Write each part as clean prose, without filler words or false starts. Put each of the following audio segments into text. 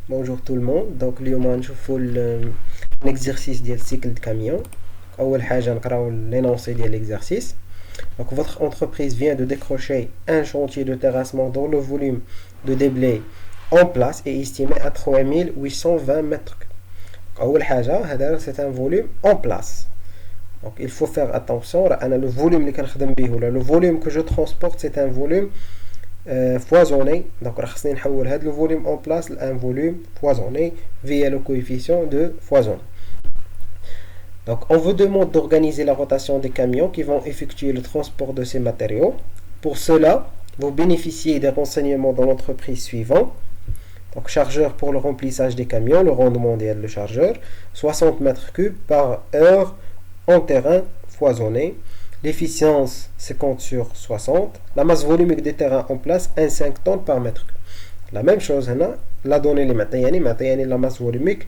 Bonjour tout le monde. Donc اليوم غنشوفوا l'exercice ديال cycle de camion. أول حاجة نقراو l'énoncé ديال l'exercice. Donc votre entreprise vient de décrocher un chantier de terrassement dont le volume de déblai en place est estimé à 3820 mètres cubes. أول حاجة هذا c'est un volume en place. Donc il faut faire attention. أنا le volume اللي كنخدم به ولا le volume que je transporte c'est un volume foisonné. Donc خصني نحول هذا le volume en place à un volume foisonné via le coefficient de foison. Donc on vous demande d'organiser la rotation des camions qui vont effectuer le transport de ces matériaux. Pour cela, vous bénéficiez des renseignements dans l'entreprise suivant. Donc chargeur pour le remplissage des camions, le rendement idéal de chargeur, 60 mètres cubes par heure en terrain foisonné. L'efficience 50 sur 60. La masse volumique des terrains en place 1,5 tonnes par mètre cube. La même chose هنا la donnée اللي معطياني la masse volumique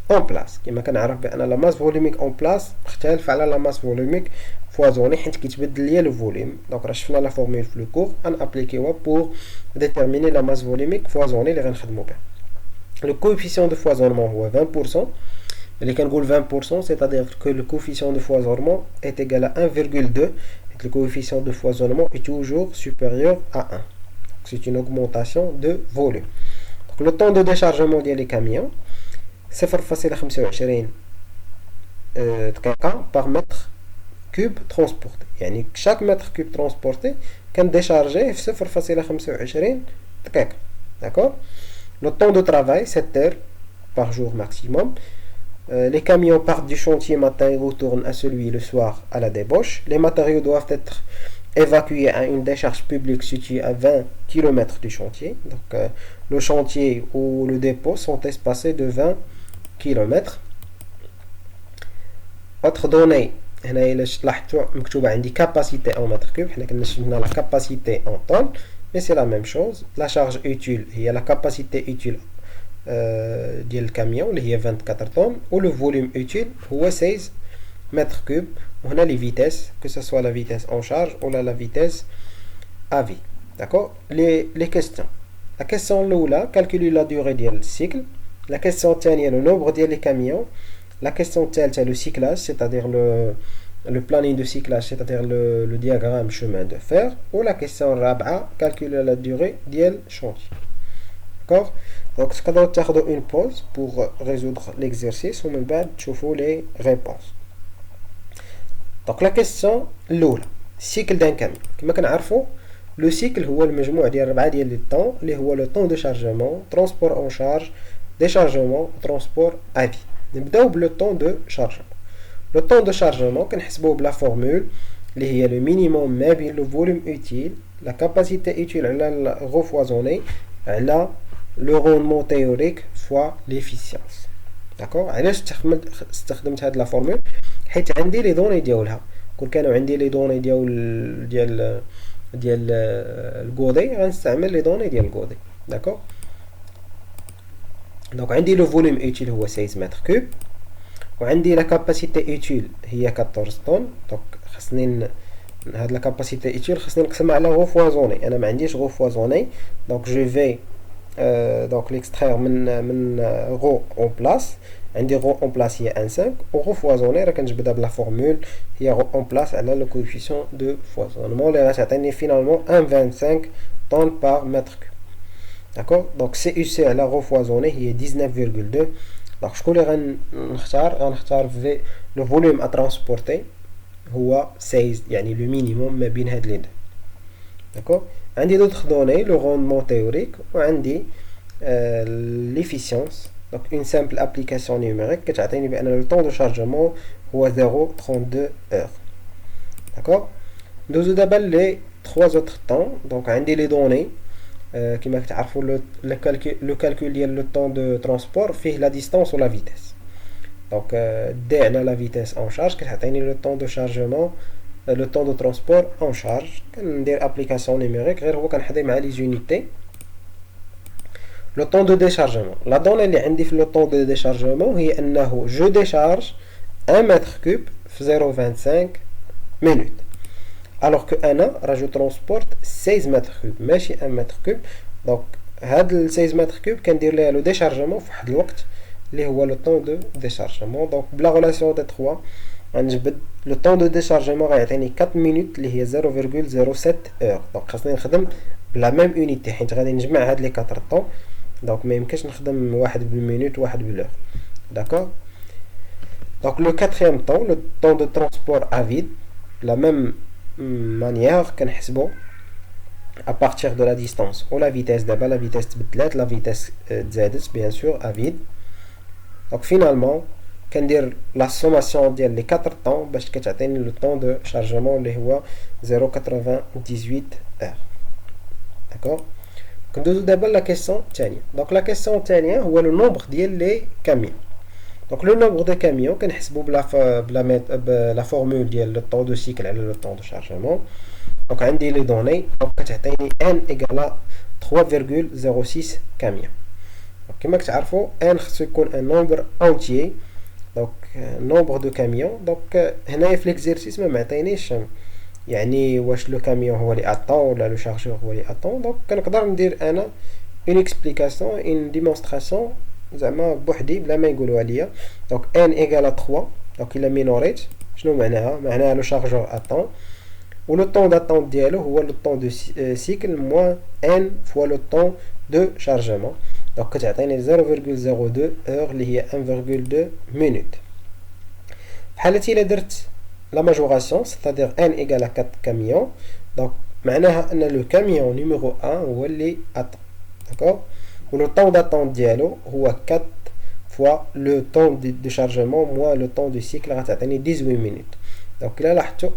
en place. كما كنعرف بان la masse volumique en place مختلف على la masse volumique foisonnée حيت كيتبدل ليا le volume. Donc راه شفنا la formule في le cours ان ابليكيوها pour déterminer la masse volumique foisonnée اللي غنخدموا بها. Le coefficient de foisonnement هو 20%. اللي كنقول 20% c'est-à-dire que le coefficient de foisonnement est égal à 1,2 et le coefficient de foisonnement est toujours supérieur à 1. C'est une augmentation de volume. Donc le temps de déchargement ديال les camions 0,25 دقيقة par mètre cube transporté. يعني chaque mètre cube transporté كان déchargé في 0,25 دقيقة. D'accord? Le temps de travail 7 heures par jour maximum. Les camions partent du chantier matin et retournent à celui le soir à la débauche. Les matériaux doivent être évacués à une décharge publique située à 20 km du chantier. Donc le chantier ou le dépôt sont espacés de 20 km. Autre donnée, هنا إلا لاحظتوا مكتوبة عندي capacité en mètre cube. حنا كنشوفنا la capacité en tonnes, mais c'est la même chose. La charge utile هي la capacité utile ديال الكاميون اللي هي 24 طن و لو فوليوم اوتيل هو 16 متر كوب. وهنا لي فيتيس كو سوا لا فيتيس اون شارج ولا لا فيتيس افي. داكور لي كيسيون. لا كيسيون الاولى كالكولي لا دوري ديال السيكل. لا كيسيون الثانيه لو نومبر ديال لي كاميون. لا كيسيون الثالثه لو سيكلاج سيتادير le planning de cyclage, c'est-à-dire le diagramme chemin de fer. Ou la question الرابعه calculer la durée ديال chantier. D'accord? Donc, ce qu'on va faire une pause pour résoudre l'exercice ou même تشوفوا les réponses. Donc, la question الأولى cycle d'un camion. كما كنعرفوا le cycle هو المجموع ديال 4 ديال لي طون اللي هو le temps de chargement, transport en charge, déchargement, transport à vie. نبداو بلو temps de chargement. Le temps de chargement كنحسبوه بلا formule اللي هي le minimum ما بين le volume utile, la capacité utile على refoisonné على le rendement théorique fois l'efficience. D'accord? علاش استخدمت هاد لا فورمول؟ حيت عندي لي دوني ديالها. كون كانوا عندي لي دوني ديال الكودي غنستعمل لي دوني ديال الكودي. داكور؟ دونك عندي لو فوليوم اوتيل هو 16 متر كوب وعندي لا كاباسيتي اوتيل هي 14 طن. دونك خصني هاد لا كاباسيتي اوتيل خصني نقسمها على غو فوازوني. انا ما عنديش غو فوازوني دونك جو في donc l'extraire من rho en place. عندي rho en place هي 1,5 و rho foisonné راه كنجبدها بلا فورمول هي rho en place على le coefficient de foisonnement اللي غتعطيني finalement 1,25 tonnes par mètre cube. d'accord donc CUC على rho foisonné هي 19,2. donc شكون اللي غنختار في le volume à transporter هو 16 يعني le minimum ما بين هاد لي دو. d'accord عندي d'autres données le rendement théorique وعندي l'efficience. donc une simple application numérique كتعطيني بأن le temps de chargement هو 0,32 heures. d'accord ندوزو دابا لي 3 autres temps. donc عندي les données كما كتعرفوا le calcul ديال le temps de transport فيه la distance و la vitesse. donc d على la vitesse en charge كتعطيني le temps de chargement le temps de transport en charge. كندير application numérique غير هو كنحضي مع les unités. le temps de déchargement. la donnée اللي عندي في le temps de déchargement هي أنه je décharge 1 mètre cube في 0,25 minutes alors que أنا راه je transporte 16 mètres cube ماشي 1 mètre cube. donc هاد ال 16 متر كوب كندير ليها لو ديشارجمون في واحد الوقت اللي هو لو طون دو ديشارجمون. دونك بلا غولاسيون دو 3 غنجبد لو طون دو ديشارجمون غيعطيني 4 مينوت اللي هي 0.07 اور. دونك خاصني نخدم بلا ميم اونيتي حيت غادي نجمع هاد لي 4 طون. دونك ميمكنش نخدم واحد بالمينوت واحد بالور. داكوغ. دونك لو كاتريام طون لو طون دو ترونسبور ا فيد لا ميم مانيير كنحسبو à partir de la distance ou la vitesse. D'abord la vitesse تبدلات, la vitesse تزادت bien sûr à vide. Donc finalement كندير la sommation ديال les 4 temps باش كتعطيني le temps de chargement اللي هو 0.98 heures. D'accord. كندوزو دابا la question الثانية. Donc la question الثانية هو le nombre ديال les camions. Donc le nombre de camions كنحسبو بلا formule ديال le temps de cycle على le temps de chargement. Donc عندي les données donc كتعطيني n égale 3,06 camions. Donc كما كتعرفوا n خصو يكون un nombre entier. donc nombre de camions. donc هنايا في l'exercice ما معطينيش يعني واش لو كاميون هو اللي اتون ولا لو شارجور هو اللي اتون. دونك كنقدر ندير انا une explication une démonstration زعما بوحدي بلا ما يقولوها ليا. دونك n égale 3 دونك الا مينوريت شنو معناها لو شارجور اتون و le temps d'attente ديالو هو le temps de cycle moins n fois le temps de chargement. donc كتعطيني 0.02 heure اللي هي 1.2 minutes. بحالتي الا درت la majoration c'est-à-dire n égale à 4 camions. donc معناها ان le camion numéro 1 هو اللي attend. d'accord. و le temps d'attente ديالو هو 4 fois le temps de chargement moins le temps de cycle غتعطيني 18 minutes. donc الا لاحظتوا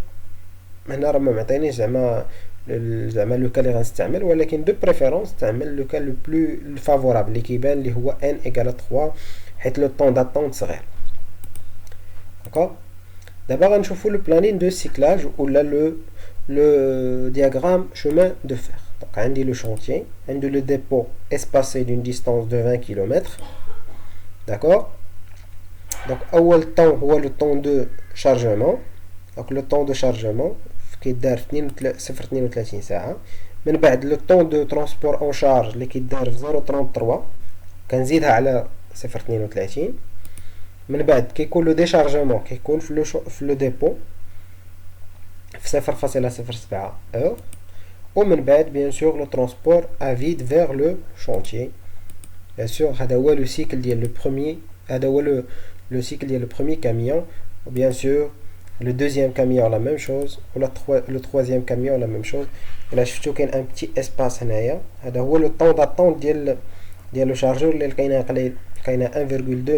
هنا راه ما معطينيش زعما لو كا اللي غنستعمل, ولكن دو بريفيرونس نستعمل لو كا لو بلو فافورابل اللي كيبان اللي هو n égale 3 حيت لو طون داتونت صغير. داكوغ. دابا غنشوفو لو بلانين دو سيكلاج ولا لو دياغرام شومان دو فير. دونك عندي لو شونتيي, عندي لو ديبو اسباسي دون ديستانس دو 20 كيلومتر. داكوغ. دونك اول طون هو لو طون دو شارجمون. دونك لو طون دو شارجمون كيدار في 0.32 ساعة. من بعد لو طون دو ترونسبور اون شارج اللي كيدار في 0.33 كنزيدها على 0.32. من بعد كيكون لو ديشارجمون كيكون في لو ديبو في 0.07 اور. ومن بعد بيان سور لو ترونسبور ا فيد فيغ لو شونتيي. بيان سور هذا هو لو سيكل ديال لو بروميي, هذا هو لو سيكل ديال لو بروميي كاميون. وبيان سور le deuxième camion la même chose ou le troisième camion la même chose. là شفتو كاين un petit espace هنايا هذا هو le temps d'attente ديال le chargeur اللي لقينا 1.2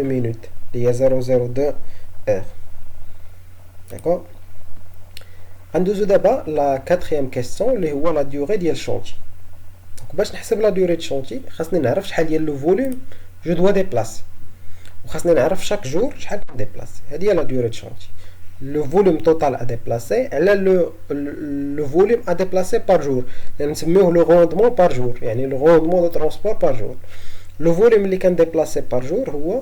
minutes اللي هي 0.02 heure. d'accord. غندوزو دابا لا كاتريام كيسيون اللي هو لا ديوري ديال الشونتي. دونك باش نحسب لا ديوري ديال الشونتي خاصني نعرف شحال ديال لو فوليوم جو دوا ديبلاسي, وخاصني نعرف شاك جور شحال كنديبلاسي. هذه هي لا ديوري ديال الشونتي. le volume total à déplacer على le volume à déplacer par jour. يعني نسميوه le rendement par jour, يعني le rendement de transport par jour. le volume اللي كان déplacer par jour هو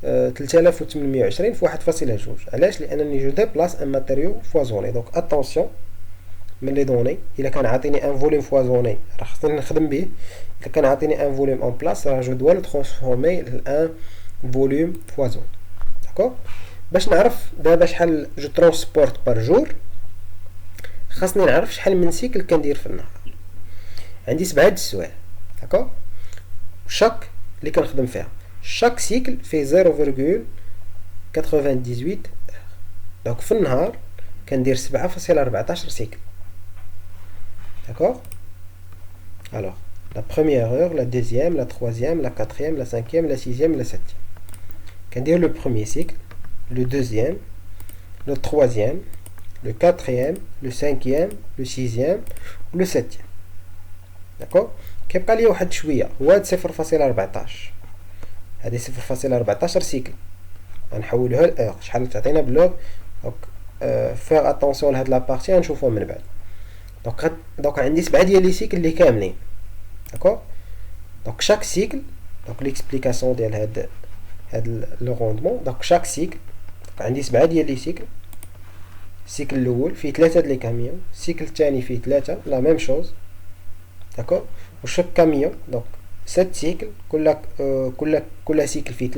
3820 في 1.2. علاش؟ لانني جو ديبلاس ان ماتيريو فوازوني. دونك اتونسيون من لي دوني الا كان عاطيني ان فوليوم فوازوني راه خصني نخدم به. الا كان عاطيني ان فوليوم اون بلاس راه جو دوا لو ترانسفورمي لان فوليوم فوازون. داكوغ. باش نعرف دابا شحال جو ترونسبورت بار جور خاصني نعرف شحال من سيكل كندير في النهار. عندي 7 د السوايع. داكوغ. شاك اللي كنخدم فيها شاك سيكل في 0.98 دونك في النهار كندير 7.14 سيكل. داكوغ. alors la première heure, la deuxième, la troisième, la quatrième, la cinquième, la sixième, la septième. كندير le premier cycle, le deuxième, le troisième, le quatrième, le cinquième, le sixième ou le septième. d'accord. كيبقى لي واحد شويه هو هاد 0.14. هادي 0.14 سيكل غنحولوها لاور. شحال تعطينا بلوغ. دونك فيغ اتونسيون لهاد لابارتي غنشوفوها من بعد. دونك عندي 7 ديال لي سيكل اللي كاملين. داكوغ. دونك شاك سيكل دونك ليكسبليكاسيون ديال هاد لو روندمون. دونك شاك سيكل عندي 7 ديال لي سيكل. السيكل الاول فيه 3 د لي كاميون, السيكل الثاني فيه 3 لا ميم شوز. داكوغ. وشاك كاميون دونك 7 cycles, كل cycle فيه